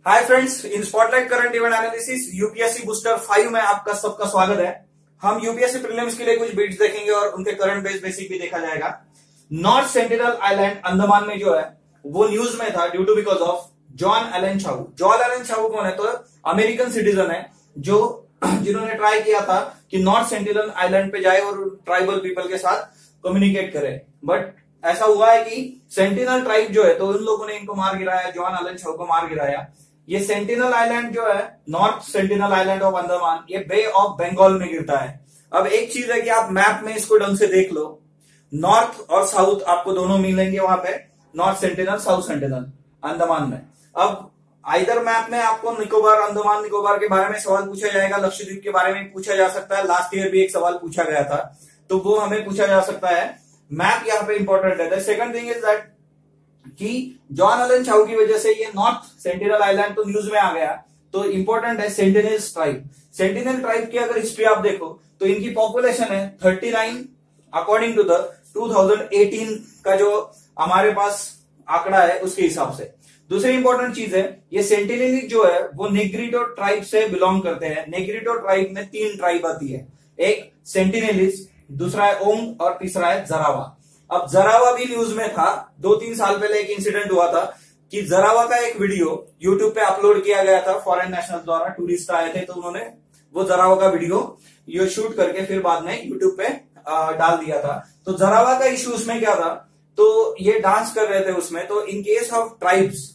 Hi friends, in spotlight current event analysis UPSC booster 5 में आपका सबका स्वागत है। हम यूपीएससी प्रीलिम्स के लिए कुछ बिट्स देखेंगे और उनके करंट बेसिक भी देखा जाएगा। नॉर्थ सेंटिनल आइलैंड अंडमान में जो है वो न्यूज में था due to because of John Allen Chau. John Allen Chau कौन है? तो अमेरिकन सिटीजन है जो जिन्होंने ट्राई किया था कि नॉर्थ सेंटिनल आइलैंड पे जाए और ट्राइबल पीपल के साथ कम्युनिकेट करे, बट ऐसा हुआ है कि सेंटिनल ट्राइब जो है तो उन लोगों ने इनको मार गिराया, जॉन एलन चाऊ को मार गिराया। ये सेंटिनल आइलैंड जो है north sentinel island of Andaman, ये बे ऑफ बंगाल में गिरता है। अब एक चीज है कि आप मैप में इसको ढंग से देख लो, नॉर्थ और साउथ आपको दोनों मिलेंगे वहां पे, north sentinel south sentinel Andaman में। अब आइदर मैप में आपको निकोबार, अंडमान निकोबार के बारे में सवाल पूछा जाएगा, लक्षद्वीप के बारे में पूछा जा सकता है। लास्ट ईयर भी एक सवाल पूछा गया था तो वो हमें पूछा जा सकता है। मैप यहाँ पे इंपॉर्टेंट है। सेकंड थिंग इज दैट कि जॉन एलन चाऊ की वजह से ये नॉर्थ सेंटिनल आइलैंड तो न्यूज में आ गया, तो इंपॉर्टेंट है सेंटिनल ट्राइब। सेंटिनल ट्राइब की अगर हिस्ट्री आप देखो तो इनकी पॉपुलेशन है 39 अकॉर्डिंग टू द 2018 का जो हमारे पास आंकड़ा है उसके हिसाब से। दूसरी इंपॉर्टेंट चीज है, ये सेंटिनली जो है वो नेग्रिटो ट्राइब से बिलोंग करते हैं। नेग्रिटो ट्राइब में 3 ट्राइब आती है, एक सेंटिनलिस, दूसरा है ओंग और तीसरा है जरावा। अब जरावा भी न्यूज में था। 2-3 साल पहले एक इंसिडेंट हुआ था कि जरावा का एक वीडियो यूट्यूब पे अपलोड किया गया था फॉरेन नेशनल द्वारा। टूरिस्ट आए थे तो उन्होंने वो जरावा का वीडियो ये शूट करके फिर बाद में यूट्यूब पे डाल दिया था। तो जरावा का इश्यू उसमें क्या था, तो ये डांस कर रहे थे उसमें। तो in case of tribes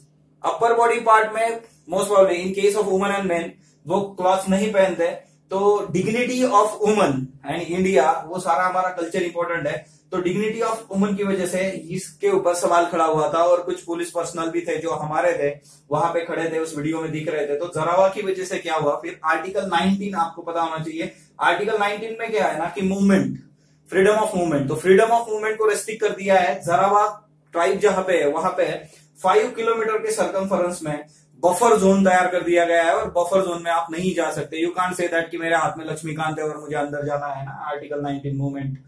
upper body part में most probably, in case of women and men, वो क्लॉथ नहीं पहनते। तो dignity of woman and India, वो सारा हमारा कल्चर इंपॉर्टेंट है। तो डिग्निटी ऑफ वुमन की वजह से इसके ऊपर सवाल खड़ा हुआ था और कुछ पुलिस पर्सनल भी थे जो हमारे थे वहां पे खड़े थे, उस वीडियो में दिख रहे थे। तो जरावा की वजह से क्या हुआ, फिर आर्टिकल 19 आपको पता होना चाहिए। आर्टिकल 19 में क्या है ना कि मूवमेंट, फ्रीडम ऑफ मूवमेंट, तो फ्रीडम ऑफ मूवमेंट को रेस्ट्रिक्ट कर दिया है। जरावा ट्राइब जहां पे है वहां पे 5 किलोमीटर के सर्कमफरेंस में बफर जोन तैयार कर दिया गया है और बफर जोन में आप नहीं जा सकते। यू कांट से दैट कि मेरे हाथ में लक्ष्मीकांत है और मुझे अंदर जाना है ना। Article 19 movement,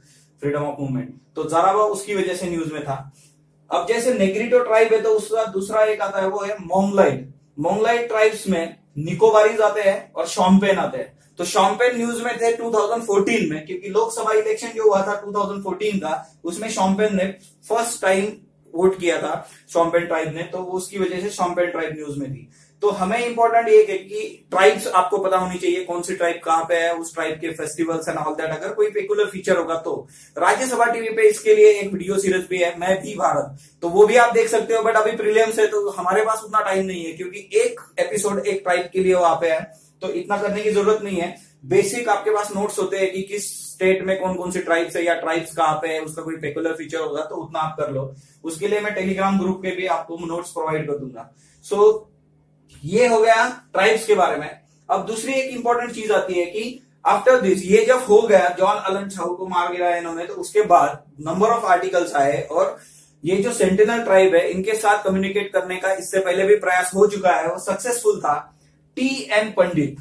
freedom of movement, तो जरावा उसकी वजह से न्यूज में था। अब जैसे नेग्रिटो ट्राइब है तो उसका दूसरा एक आता है वो है मोंगलाइट। मोंगलाइट ट्राइब्स में निकोबारीज आते हैं और शॉम्पेन आते हैं। तो शॉम्पेन न्यूज में थे 2014 में, क्योंकि लोकसभा इलेक्शन जो हुआ था 2014 का, उसमें शॉम्पेन ने फर्स्ट टाइम वोट किया था, शॉम्पेन ट्राइब ने, तो उसकी वजह से शॉम्पेन ट्राइब न्यूज में थी। तो हमें इंपॉर्टेंट ये है कि ट्राइब्स आपको पता होनी चाहिए, कौन सी ट्राइब कहां पे है, उस ट्राइब के फेस्टिवल्स एंड ऑल दैट। अगर कोई पेकुलर फीचर होगा तो राज्यसभा टीवी पे इसके लिए एक वीडियो सीरीज भी है, मैं भी भारत, तो वो भी आप देख सकते हो। बट अभी प्रीलिम्स है तो हमारे पास उतना टाइम नहीं है, क्योंकि एक एपिसोड एक ट्राइब के लिए वहां पे है, तो इतना करने की जरूरत नहीं है। बेसिक आपके पास नोट्स होते हैं कि किस स्टेट में कौन कौन सी ट्राइब्स है या ट्राइब्स कहां पे है, उसका कोई पेकुलर फीचर होगा तो उतना आप कर लो। उसके लिए मैं टेलीग्राम ग्रुप के भी आपको नोट्स प्रोवाइड कर दूंगा। सो ये हो गया ट्राइब्स के बारे में। अब दूसरी एक इंपॉर्टेंट चीज आती है कि आफ्टर दिस, ये जब हो गया जॉन एलन चाऊ को मार गिराया इन्होंने, तो उसके बाद नंबर ऑफ आर्टिकल्स आए और ये जो सेंटिनल ट्राइब है इनके साथ कम्युनिकेट करने का इससे पहले भी प्रयास हो चुका है, वो सक्सेसफुल था। TN. Pandit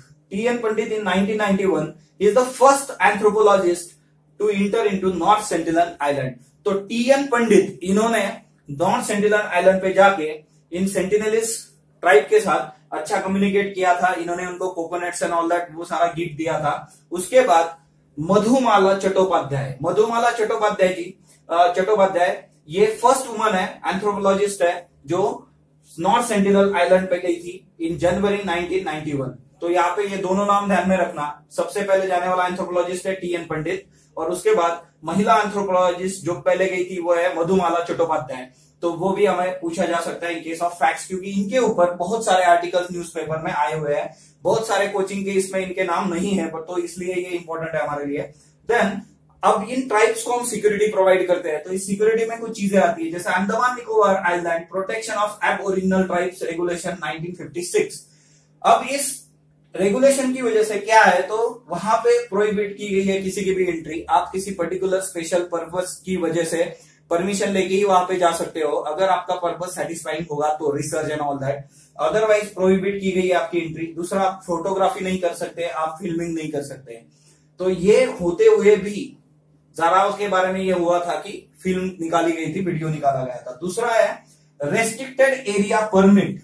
in 1991 is the first anthropologist to enter into North Sentinel Island। तो टी.एन. पंडित इन्होंने नॉर्थ सेंटिनल आइलैंड पे जाके इन सेंटिनलिस ट्राइब के साथ अच्छा कम्युनिकेट किया था। इन्होंने उनको कोकोनट्स एंड ऑल दैट वो सारा गिफ्ट दिया था। उसके बाद मधुमाला चट्टोपाध्याय, मधुमाला चट्टोपाध्याय जी, चट्टोपाध्याय ये फर्स्ट वुमन है, एंथ्रोपोलॉजिस्ट है, जो नॉर्थ सेंटिनल आइलैंड पे गई थी इन जनवरी 1991। तो यहाँ पे ये दोनों नाम ध्यान में रखना। सबसे पहले जाने वाला एंथ्रोपोलॉजिस्ट है टी.एन. पंडित, और उसके बाद महिला एंथ्रोपोलॉजिस्ट जो पहले गई थी वो है मधुमाला चट्टोपाध्याय। तो वो भी हमें पूछा जा सकता है इन केस ऑफ फैक्ट्स, क्योंकि इनके ऊपर बहुत सारे आर्टिकल्स न्यूज़पेपर में आए हुए हैं। बहुत सारे कोचिंग के इसमें इनके नाम नहीं है, पर तो इसलिए ये इंपॉर्टेंट है हमारे लिए। देन अब इन ट्राइब्स को हम सिक्योरिटी प्रोवाइड करते हैं, तो इस सिक्योरिटी में कुछ चीजें आती है, जैसे Andaman Nicobar island protection of aboriginal tribes regulation 1956। अब इस रेगुलेशन की वजह से क्या है, तो वहां पे प्रोहिबिट की गई है किसी की भी एंट्री। आप किसी पर्टिकुलर स्पेशल पर्पस की वजह से परमिशन लेके ही वहां पे जा सकते हो, अगर आपका पर्पस सेटिस्फाइंग होगा तो, research and all that. Otherwise prohibit की गई है आपकी एंट्री। दूसरा, आप फोटोग्राफी नहीं कर सकते, आप फिल्मिंग नहीं कर सकते। तो ये होते हुए भी जरावा के बारे में ये हुआ था कि फिल्म निकाली गई थी, वीडियो निकाला गया था। दूसरा है restricted area permit.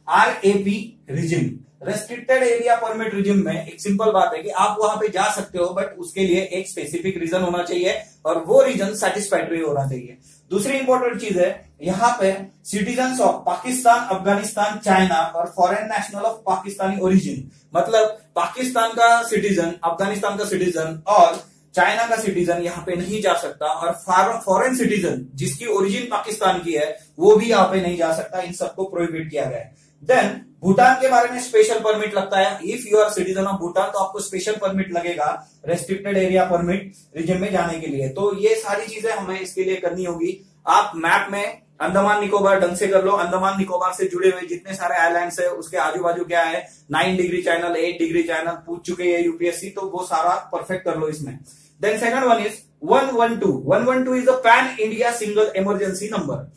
RAP regime, restricted area permit regime में एक सिंपल बात है कि आप वहां पे जा सकते हो, बट उसके लिए एक स्पेसिफिक रीजन होना चाहिए और वो रीजन सेटिस्फैक्टरी होना चाहिए। दूसरी इंपॉर्टेंट चीज है, यहाँ पे citizens of Pakistan, Afghanistan, China और foreign national of Pakistani origin, मतलब पाकिस्तान का सिटीजन, अफगानिस्तान का सिटीजन और चाइना का सिटीजन यहाँ पे नहीं जा सकता, और फॉरेन सिटीजन जिसकी ओरिजिन पाकिस्तान की है वो भी यहाँ पे नहीं जा सकता। इन सबको प्रोहिबिट किया गया है। देन भूटान के बारे में स्पेशल परमिट लगता है। If you are citizen of Bhutan तो आपको स्पेशल परमिट लगेगा रेस्ट्रिक्टेड एरिया परमिट रीजन में जाने के लिए। तो ये सारी चीजें हमें इसके लिए करनी होगी। आप मैप में अंडमान निकोबार ढंग से कर लो। अंडमान निकोबार से जुड़े हुए जितने सारे आइलैंड्स है उसके आजू बाजू क्या है, 9 डिग्री चैनल, 8 डिग्री चैनल पूछ चुके हैं यूपीएससी, तो वो सारा परफेक्ट कर लो इसमें। Then second one is 112। 112 is a pan India single emergency number,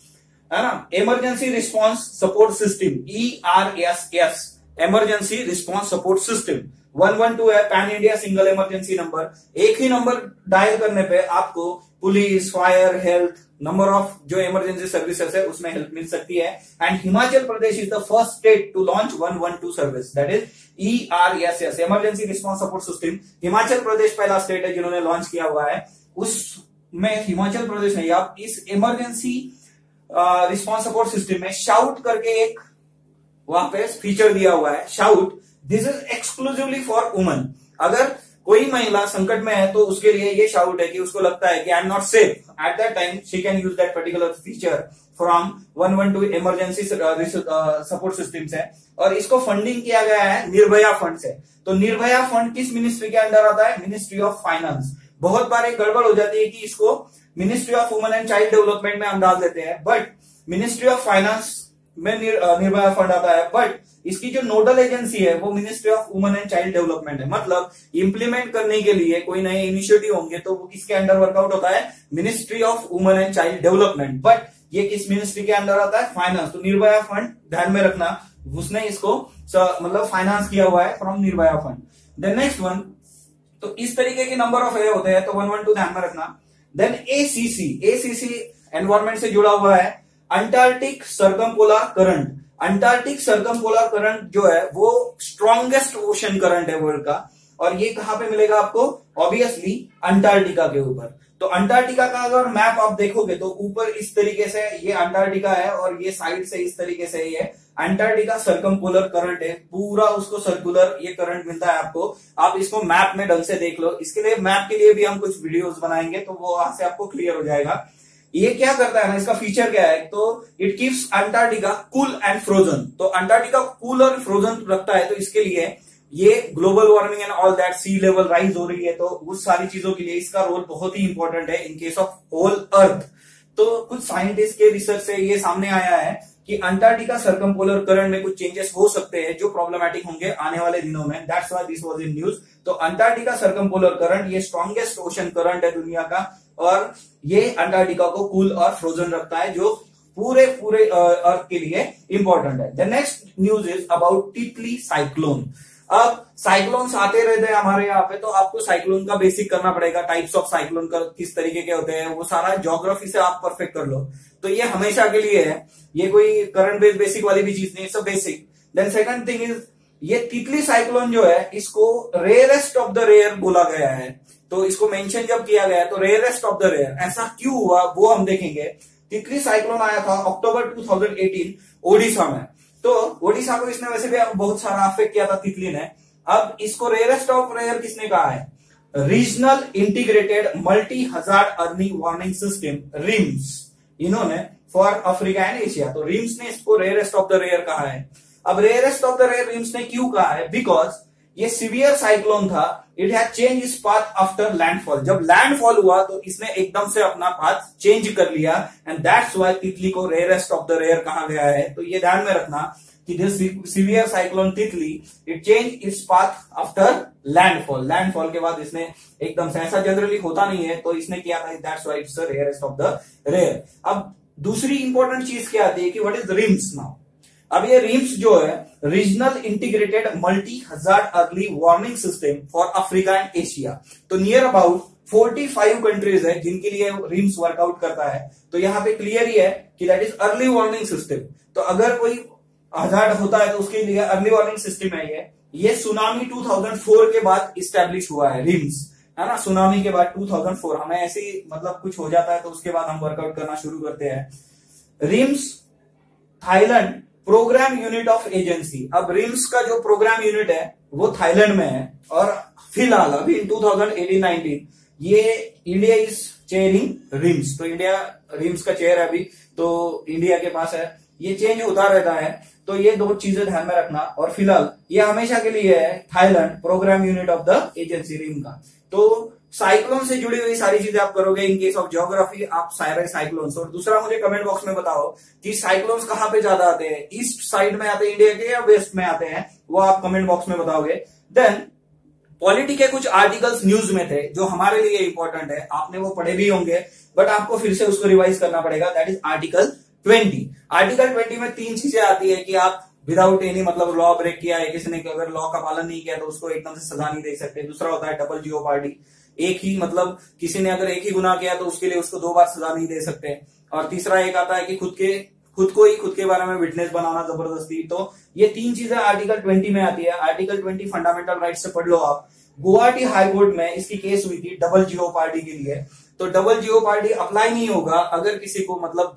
है ना, emergency response support system, ERSS, emergency response support system. 112 है pan India single emergency number. एक ही नंबर डायल करने पे आपको police, fire, health, number of जो emergency services है उसमें हेल्प मिल सकती है। And Himachal Pradesh is the first state to launch 112 service, that is ERSS, emergency response support system. Himachal Pradesh पहला स्टेट है जिन्होंने लॉन्च किया हुआ है। उसमें हिमाचल प्रदेश नहीं, आप इस इमरजेंसी रिस्पांस सपोर्ट सिस्टम में शाउट करके एक वहां पे फीचर दिया हुआ है, shout. This is exclusively for woman. अगर कोई महिला संकट में है तो उसके लिए ये शाउट है कि उसको लगता है कि I am not safe, at that time she can use that particular feature from 112 emergency support system से। और इसको फंडिंग किया गया है निर्भया फंड से। तो निर्भया फंड किस मिनिस्ट्री के अंडर आता है? Ministry of finance. बहुत बार एक गड़बड़ हो जाती है कि इसको ministry of women and child development में हम डाल देते हैं, बट मिनिस्ट्री ऑफ फाइनेंस में निर्भया फंड आता है, बट इसकी जो नोडल एजेंसी है वो ministry of women and child development है। मतलब इंप्लीमेंट करने के लिए कोई नए इनिशिएटिव होंगे तो वो किसके अंडर वर्कआउट होता है? Ministry of women and child development. But ये किस मिनिस्ट्री के अंडर आता है? फाइनेंस। तो निर्भया फंड ध्यान में रखना, उसने इसको मतलब फाइनेंस किया हुआ है from Nirbhaya fund. Then next one, तो इस तरीके के नंबर ऑफ ए होते हैं, तो 112 ध्यान में रखना। देन ACC एनवायरमेंट से जुड़ा हुआ है, अंटार्कटिक सर्कमपोलर करंट। अंटार्कटिक सर्कमपोलर करंट जो है वो स्ट्रॉन्गेस्ट ओशन करंट है वर्ल्ड का, और ये कहां पे मिलेगा आपको? ऑब्वियसली अंटार्कटिका के ऊपर। तो अंटार्कटिका का अगर मैप आप देखोगे तो ऊपर इस तरीके से ये अंटार्कटिका है और ये साइड से इस तरीके से ये अंटार्कटिका सर्कमपोलर करंट है, पूरा उसको सर्कुलर ये करंट मिलता है आपको। आप इसको मैप में ढंग से देख लो। इसके लिए मैप के लिए भी हम कुछ वीडियोस बनाएंगे तो वो वहां से आपको क्लियर हो जाएगा। ये क्या करता है ना, इसका फीचर क्या है, तो it keeps Antarctica cool and frozen. तो अंटार्कटिका कूल और फ्रोजन रखता है, तो इसके लिए ये global warming and all that, sea level rise हो रही है, तो उस सारी चीजों के लिए इसका रोल बहुत ही इंपॉर्टेंट है in case of whole earth. तो कुछ साइंटिस्ट के रिसर्च से ये सामने आया है कि अंटार्कटिका सर्कमपोलर करंट में कुछ चेंजेस हो सकते हैं जो प्रॉब्लमैटिक होंगे आने वाले दिनों में। That's why this was in news. तो अंटार्कटिका सर्कमपोलर करंट ये स्ट्रॉन्गेस्ट ओशन करंट है दुनिया का, और ये अंटार्कटिका को कूल और फ्रोजन रखता है, जो पूरे अर्थ के लिए इंपॉर्टेंट है। The next news is about तितली साइक्लोन। अब साइक्लोन्स आते रहते हैं हमारे यहाँ पे, तो आपको साइक्लोन का बेसिक करना पड़ेगा। टाइप्स ऑफ साइक्लोन का किस तरीके के होते हैं वो सारा ज्योग्राफी से आप परफेक्ट कर लो, तो ये हमेशा के लिए है, ये कोई करंट बेस्ड बेसिक वाली भी चीज नहीं, सब basic. Then second thing is, ये तितली साइक्लोन जो है इसको रेयरेस्ट ऑफ द रेयर बोला गया है। तो इसको मेंशन जब किया गया है तो रेयरेस्ट ऑफ द रेयर, ऐसा क्यों हुआ वो हम देखेंगे। तितली साइक्लोन आया था अक्टूबर 2018 ओडिशा में। तो ओडिशा को इसने वैसे भी बहुत सारा अफेक्ट किया था तितली ने। अब इसको रेयरेस्ट ऑफ रेयर किसने कहा है? Regional integrated multi hazard early warning system, RIMES, इन्होंने फॉर अफ्रीका एंड एशिया। तो रिम्स ने इसको रेयरेस्ट ऑफ द रेयर कहा है। अब rarest of the rare RIMES ने क्यों कहा है? बिकॉज ये सीवियर साइक्लोन था, it has change its path after landfall. जब लैंडफॉल हुआ तो इसने एकदम से अपना पाथ चेंज कर लिया, एंड दैट्स व्हाई तितली को रेयरेस्ट ऑफ द रेयर कहा गया है। तो ये ध्यान में रखना कि दिस सीवियर साइक्लोन तितली it change its path after landfall. Landfall के बाद इसने एकदम से, ऐसा जनरली होता नहीं है, तो इसने किया था, that's why it's the rarest of the rare. अब दूसरी इंपॉर्टेंट चीज क्या आती है कि व्हाट इज रिम्स नाउ। अब ये रिम्स जो है regional integrated multi hazard early warning system for Africa and Asia. तो नियर अबाउट 45 कंट्रीज है जिनके लिए रिम्स वर्कआउट करता है। तो यहाँ पे क्लियर ही है कि that is early warning system. तो अगर कोई हजार्ड होता है तो उसके लिए अर्ली वार्निंग सिस्टम है ये सुनामी 2004 के बाद इस्टेब्लिश हुआ है रिम्स, है ना। सुनामी के बाद 2004 हमें ऐसे मतलब कुछ हो जाता है तो उसके बाद हम वर्कआउट करना शुरू करते हैं। RIMES Thailand programme unit of agency. अब रिम्स का जो प्रोग्राम यूनिट है वो थाईलैंड में है और फिलहाल अभी इन 2018-19 ये इंडिया इज चेयरिंग रिम्स, तो इंडिया रिम्स का चेयर है अभी, तो इंडिया के पास है। ये चेंज होता रहता है, तो ये दो चीजें ध्यान में रखना। और फिलहाल ये हमेशा के लिए है Thailand programme unit of the agency RIM का। तो साइक्लोन से जुड़ी हुई सारी चीजें आप करोगे। इन केस ऑफ ज्योग्राफी आप सारे साइक्लोन्स। और दूसरा मुझे कमेंट बॉक्स में बताओ कि साइक्लोन्स कहां पे ज्यादा आते हैं, ईस्ट साइड में आते हैं इंडिया के या वेस्ट में आते हैं, वो आप कमेंट बॉक्स में बताओगे। देन पॉलिटी के कुछ आर्टिकल्स न्यूज में थे जो हमारे लिए इंपॉर्टेंट है, आपने वो पढ़े भी होंगे बट आपको फिर से उसको रिवाइज करना पड़ेगा। That is article 20। आर्टिकल 20 में तीन चीजें आती है कि आप विदाउट एनी मतलब लॉ ब्रेक किया है, किसी ने अगर लॉ का पालन नहीं किया तो उसको एकदम से सजा नहीं दे सकते। दूसरा होता है डबल जियोपार्डी, एक ही मतलब किसी ने अगर एक ही गुनाह किया तो उसके लिए उसको 2 बार सजा नहीं दे सकते। और तीसरा एक आता है कि खुद के बारे में विटनेस बनाना जबरदस्ती। तो ये तीन चीजें आर्टिकल 20 में आती है। आर्टिकल 20 फंडामेंटल राइट से पढ़ लो आप। गुवाहाटी हाई कोर्ट में इसकी केस हुई थी डबल जियोपार्डी के लिए, तो डबल जियोपार्डी अप्लाई नहीं होगा अगर किसी को मतलब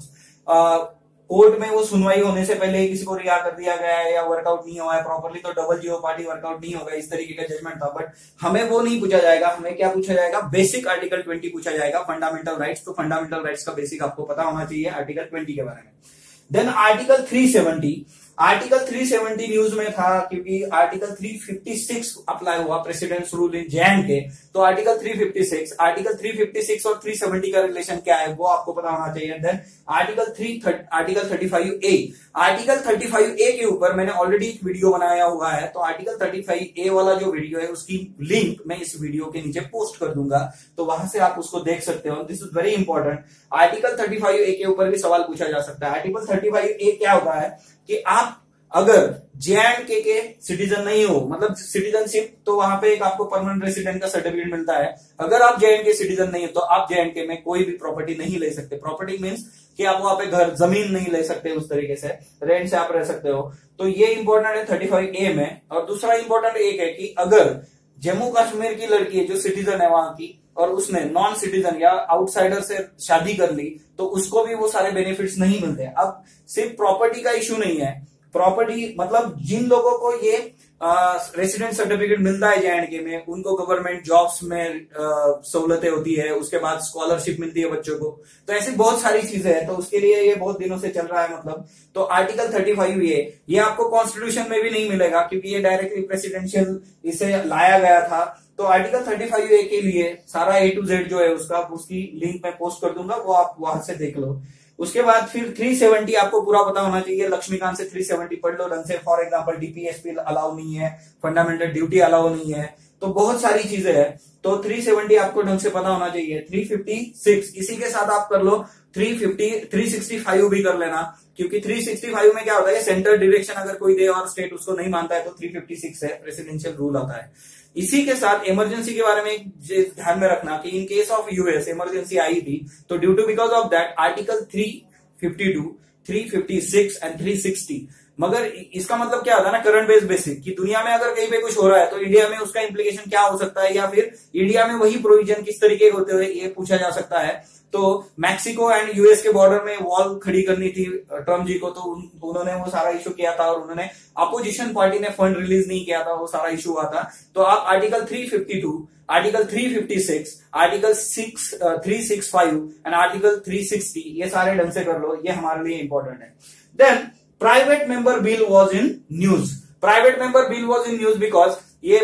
कोर्ट में वो सुनवाई होने से पहले ही किसी को रिहा कर दिया गया है या वर्कआउट नहीं हुआ है प्रॉपरली, तो डबल जियोपार्डी वर्कआउट नहीं होगा। इस तरीके का जजमेंट था। बट हमें वो नहीं पूछा जाएगा, हमें क्या पूछा जाएगा, बेसिक आर्टिकल 20 पूछा जाएगा, फंडामेंटल राइट्स। तो फंडामेंटल राइट्स का बेसिक आपको पता होना चाहिए आर्टिकल 20 के बारे में। Then article 370। आर्टिकल 370 न्यूज में था क्योंकि आर्टिकल 356 अप्लाई हुआ प्रेसिडेंट्स रूल इन जे&के, तो आर्टिकल 356 और 370 का रिलेशन क्या है वो आपको पता होना चाहिए। Then article 35A। Article 35A के ऊपर मैंने ऑलरेडी एक वीडियो बनाया हुआ है, तो आर्टिकल 35A वाला जो वीडियो है उसकी लिंक मैं इस वीडियो के नीचे पोस्ट कर दूंगा, तो वहां से आप उसको देख सकते हो। This is very important. Article 35A के ऊपर भी सवाल पूछा जा सकता है। आर्टिकल 35A क्या होता है कि आप अगर जे&के के सिटीजन नहीं हो, मतलब सिटीजनशिप, तो वहां पे एक आपको परमानेंट रेसिडेंट का सर्टिफिकेट मिलता है। अगर आप जे&के सिटीजन नहीं हो तो आप जे&के में कोई भी प्रॉपर्टी नहीं ले सकते। प्रॉपर्टी मींस कि आप वहां पे घर जमीन नहीं ले सकते, उस तरीके से रेंट से आप रह सकते हो। तो ये इंपॉर्टेंट है 35A में। और दूसरा इंपॉर्टेंट एक है कि अगर जम्मू कश्मीर की लड़की है जो सिटीजन है वहां की और उसने नॉन सिटीजन या आउटसाइडर से शादी कर ली, तो उसको भी वो सारे बेनिफिट्स नहीं मिलते। अब सिर्फ प्रॉपर्टी का इश्यू नहीं है, प्रॉपर्टी मतलब जिन लोगों को ये रेसिडेंट सर्टिफिकेट मिलता है जे&के में, उनको गवर्नमेंट जॉब्स में सहूलतें होती है, उसके बाद स्कॉलरशिप मिलती है बच्चों को, तो ऐसी बहुत सारी चीजें हैं। तो उसके लिए ये बहुत दिनों से चल रहा है मतलब। तो आर्टिकल 35A ये आपको कॉन्स्टिट्यूशन में भी नहीं मिलेगा क्योंकि ये डायरेक्टली प्रेसिडेंशियल इसे लाया गया था। तो आर्टिकल 35A के लिए सारा A to Z जो है उसकी लिंक मैं पोस्ट कर दूंगा, वो आप वहां से देख लो। उसके बाद फिर 370 आपको पूरा पता होना चाहिए। लक्ष्मीकांत से 370 पढ़ लो ढंग से। फॉर एग्जांपल डीपीएसपी अलाउ नहीं है, फंडामेंटल ड्यूटी अलाउ नहीं है, तो बहुत सारी चीजें हैं। तो 370 आपको ढंग से पता होना चाहिए। 356 इसी के साथ आप कर लो। 365 भी कर लेना क्योंकि 365 में क्या होता है, सेंटर डायरेक्शन अगर कोई दे और स्टेट उसको नहीं मानता है तो 356 है, प्रेसिडेंशियल रूल आता है। इसी के साथ इमरजेंसी के बारे में ध्यान में रखना कि in case of US emergency आई थी, तो due to because of that article 352, 356 and 360। मगर इसका मतलब क्या होता है ना, करंट बेस बेसिक, कि दुनिया में अगर कहीं पे कुछ हो रहा है तो इंडिया में उसका इंप्लीकेशन क्या हो सकता है, या फिर इंडिया में वही प्रोविजन किस तरीके होते हुए ये पूछा जा सकता है। तो मैक्सिको एंड यूएस के बॉर्डर में वॉल खड़ी करनी थी ट्रम्प जी को, तो उन्होंने वो सारा इशू किया था और उन्होंने अपोजिशन पार्टी ने फंड रिलीज नहीं किया था, वो सारा इशू हुआ था। तो आप article 352, article 356, article 365 and article 360 ये सारे ढंग से कर लो, ये हमारे लिए इंपॉर्टेंट है। Then private member bill was in news. Private member bill was in news because ये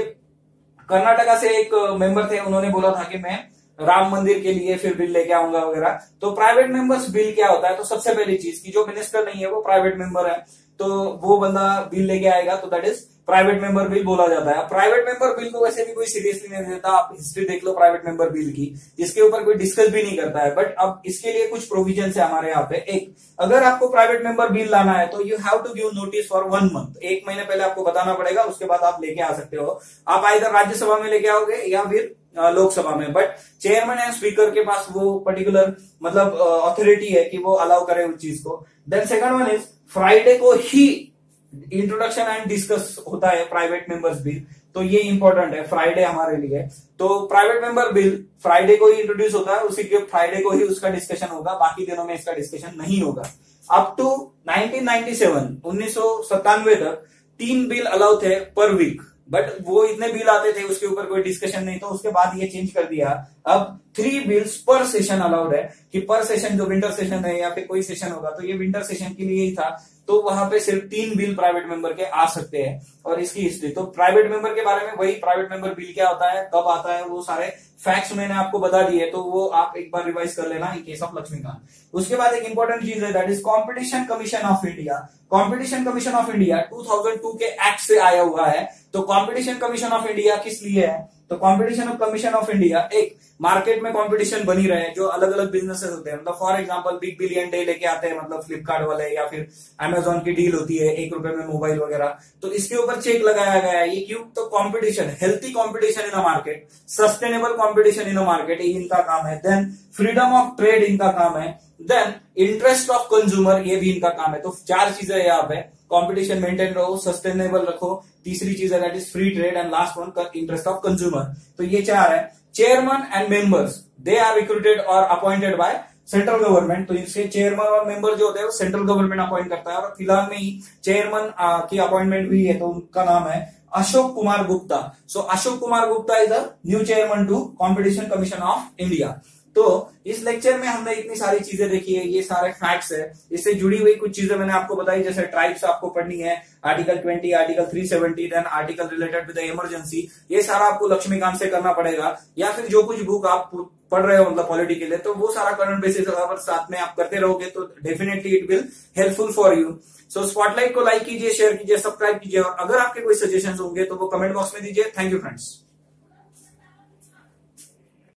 कर्नाटका से एक मेंबर थे, उन्होंने बोला था कि मैं राम मंदिर के लिए फिर बिल लेके आऊंगा वगैरह। तो प्राइवेट मेंबर्स बिल क्या होता है, तो सबसे पहली चीज की जो मिनिस्टर नहीं है वो प्राइवेट मेंबर है, तो वो बंदा बिल लेके आएगा, तो that is private member bill बोला जाता है। प्राइवेट मेंबर बिल को वैसे भी कोई सीरियसली नहीं लेता, आप हिस्ट्री देख लो प्राइवेट मेंबर बिल की, इसके ऊपर कोई डिस्कस भी नहीं करता है। बट अब इसके लिए कुछ प्रोविजन है हमारे यहाँ पे। एक, अगर आपको प्राइवेट मेंबर बिल लाना है तो you have to give notice for 1 month, 1 महीने पहले आपको बताना पड़ेगा, उसके बाद आप लेके आ सकते हो। आप इधर राज्यसभा में लेके आओगे या फिर लोकसभा में, बट चेयरमैन एंड स्पीकर के पास वो पर्टिकुलर मतलब अथॉरिटी है कि वो अलाउ करे उस चीज को। Then second one is Friday को ही इंट्रोडक्शन एंड डिस्कस होता है प्राइवेट मेंबर्स बिल, तो ये इंपॉर्टेंट है फ्राइडे हमारे लिए। तो प्राइवेट मेंबर बिल फ्राइडे को ही इंट्रोड्यूस होता है, उसी के फ्राइडे को ही उसका डिस्कशन होगा, बाकी दिनों में इसका डिस्कशन नहीं होगा। अप टू 1997 तक 3 बिल अलाउ थे पर वीक, बट वो इतने बिल आते थे उसके ऊपर कोई डिस्कशन नहीं, तो उसके बाद ये चेंज कर दिया, अब 3 बिल्स पर सेशन अलाउड है, कि पर सेशन जो विंटर सेशन है या फिर कोई सेशन होगा तो ये विंटर सेशन के लिए ही था, तो वहां पे सिर्फ 3 बिल प्राइवेट मेंबर के आ सकते हैं। और इसकी हिस्ट्री, तो प्राइवेट मेंबर के बारे में वही प्राइवेट मेंबर बिल क्या होता है, कब आता है, वो सारे फैक्ट्स मैंने आपको बता दिए, तो वो आप एक बार रिवाइज कर लेना इन केस ऑफ लक्ष्मीकांत। उसके बाद एक इंपॉर्टेंट चीज है, that is competition commission of India. Competition commission of India 2002 के एक्ट से आया हुआ है। तो कॉम्पिटिशन कमीशन ऑफ इंडिया किस लिए है, तो competition of commission of India एक मार्केट में कंपटीशन बनी रहे, जो अलग अलग बिजनेसेस होते हैं, मतलब for example big billion day लेके आते हैं, मतलब फ्लिपकार्ट वाले या फिर अमेजोन की डील होती है 1 रुपए में मोबाइल वगैरह, तो इसके ऊपर चेक लगाया गया है। ये क्यों, तो competition, healthy competition in a market, sustainable competition in a market, ये इनका काम है। देन फ्रीडम ऑफ ट्रेड इनका काम है। देन इंटरेस्ट ऑफ कंज्यूमर, ये भी इनका काम है। तो 4 चीजें यहाँ पे, कंपटीशन मेंटेन रहो, सस्टेनेबल रखो, तीसरी चीज है that is free trade, and last one interest of consumer. तो ये 4 है। Chairman and members they are recruited और अपॉइंटेड बाय सेंट्रल गवर्नमेंट। तो इसके चेयरमैन और मेंबर जो होते हैं वो सेंट्रल गवर्नमेंट अपॉइंट करता है, और फिलहाल में ही चेयरमैन की अपॉइंटमेंट हुई है, तो उनका नाम है Ashok Kumar Gupta. So Ashok Kumar Gupta is the new chairman to competition commission of India. तो इस लेक्चर में हमने इतनी सारी चीजें देखी है, ये सारे फैक्ट्स है, इससे जुड़ी हुई कुछ चीजें मैंने आपको बताई, जैसे ट्राइब्स आपको पढ़नी है, article 20, article 370, then article related with the emergency, ये सारा आपको लक्ष्मीकांत से करना पड़ेगा, या फिर जो कुछ बुक आप पढ़ रहे हो मतलब पॉलिटी के लिए, तो वो सारा करंट बेसिस अगर साथ में आप करते रहोगे तो definitely it will helpful for you. So spotlight को लाइक कीजिए, शेयर कीजिए, सब्सक्राइब कीजिए, और अगर आपके कोई सजेशंस होंगे तो वो कमेंट बॉक्स में दीजिए। Thank you friends.